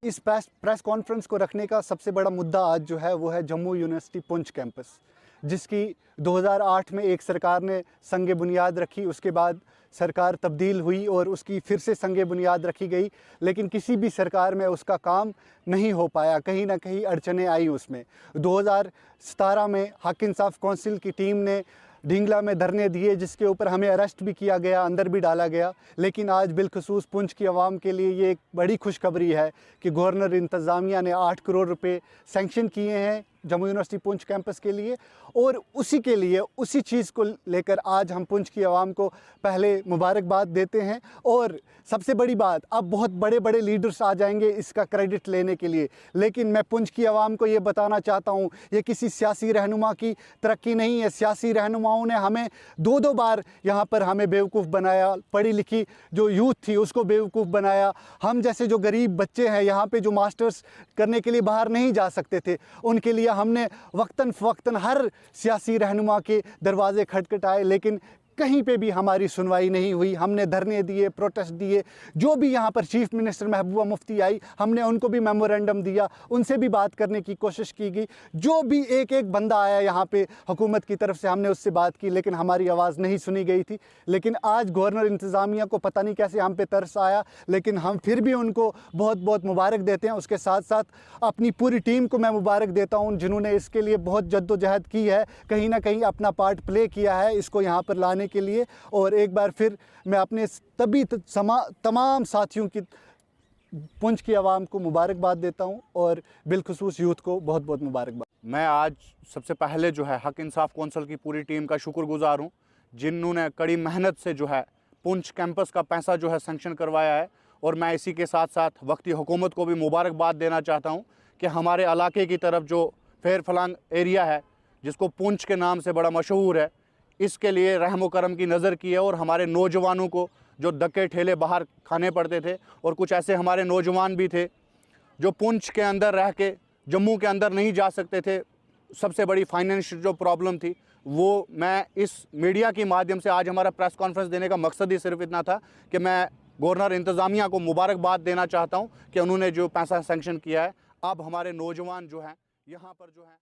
इस press conference को रखने का सबसे बड़ा मुद्दा आज जो है वो है जम्मू यूनिवर्सिटी पुंछ कैंपस, जिसकी 2008 में एक सरकार ने संगे बुनियाद रखी। उसके बाद सरकार तब्दील हुई और उसकी फिर से संगे बुनियाद रखी गई, लेकिन किसी भी सरकार में उसका काम नहीं हो पाया, कहीं ना कहीं अड़चने आई उसमें। 2017 में हक इंसाफ कौंसिल की टीम ने ढींगला में धरने दिए, जिसके ऊपर हमें अरेस्ट भी किया गया, अंदर भी डाला गया। लेकिन आज बिलखसूस पुंछ की आवाम के लिए ये एक बड़ी खुशखबरी है कि गवर्नर इंतज़ामिया ने 8 करोड़ रुपए सैंक्शन किए हैं जम्मू यूनिवर्सिटी पुंछ कैंपस के लिए, और उसी के लिए उसी चीज़ को लेकर आज हम पुंछ की आवाम को पहले मुबारकबाद देते हैं। और सबसे बड़ी बात, अब बहुत बड़े बड़े लीडर्स आ जाएंगे इसका क्रेडिट लेने के लिए, लेकिन मैं पुंछ की आवाम को ये बताना चाहता हूँ, ये किसी सियासी रहनुमा की तरक्की नहीं है। सियासी रहनुमाओं ने हमें दो बार यहाँ पर हमें बेवकूफ़ बनाया, पढ़ी लिखी जो यूथ थी उसको बेवकूफ़ बनाया। हम जैसे जो गरीब बच्चे हैं यहाँ पे जो मास्टर्स करने के लिए बाहर नहीं जा सकते थे, उनके लिए हमने वक्तन फ़वक्तन हर सियासी रहनुमा के दरवाज़े खटखटाए, लेकिन कहीं पे भी हमारी सुनवाई नहीं हुई। हमने धरने दिए, प्रोटेस्ट दिए। जो भी यहाँ पर चीफ़ मिनिस्टर महबूबा मुफ्ती आई, हमने उनको भी मेमोरेंडम दिया, उनसे भी बात करने की कोशिश की गई। जो भी एक एक बंदा आया यहाँ पे हुकूमत की तरफ से, हमने उससे बात की, लेकिन हमारी आवाज़ नहीं सुनी गई थी। लेकिन आज गवर्नर इंतज़ामिया को पता नहीं कैसे हम पे तरस आया, लेकिन हम फिर भी उनको बहुत बहुत मुबारक देते हैं। उसके साथ साथ अपनी पूरी टीम को मैं मुबारक देता हूँ, जिन्होंने इसके लिए बहुत जद्दोजहद की है, कहीं ना कहीं अपना पार्ट प्ले किया है इसको यहाँ पर लाने के लिए। और एक बार फिर मैं अपने तमाम साथियों की पुंछ की आवाम को मुबारकबाद देता हूं, और बिलखुसूस यूथ को बहुत बहुत मुबारकबाद। मैं आज सबसे पहले जो है हक इंसाफ कौंसिल की पूरी टीम का शुक्रगुजार हूं, जिन्होंने कड़ी मेहनत से जो है पुंछ कैंपस का पैसा जो है सैंक्शन करवाया है। और मैं इसी के साथ साथ वक्ती हुकूमत को भी मुबारकबाद देना चाहता हूं कि हमारे इलाके की तरफ जो फेर फलांग एरिया है, जिसको पुंछ के नाम से बड़ा मशहूर है, इसके लिए रहम करम की नज़र की है। और हमारे नौजवानों को जो धक्के ठेले बाहर खाने पड़ते थे, और कुछ ऐसे हमारे नौजवान भी थे जो पुंछ के अंदर रह के जम्मू के अंदर नहीं जा सकते थे, सबसे बड़ी फाइनेंशियल जो प्रॉब्लम थी, वो मैं इस मीडिया के माध्यम से आज हमारा प्रेस कॉन्फ्रेंस देने का मकसद ही सिर्फ इतना था कि मैं गवर्नर इंतज़ामिया को मुबारकबाद देना चाहता हूँ कि उन्होंने जो पैसा सैंक्शन किया है। अब हमारे नौजवान जो हैं यहाँ पर जो हैं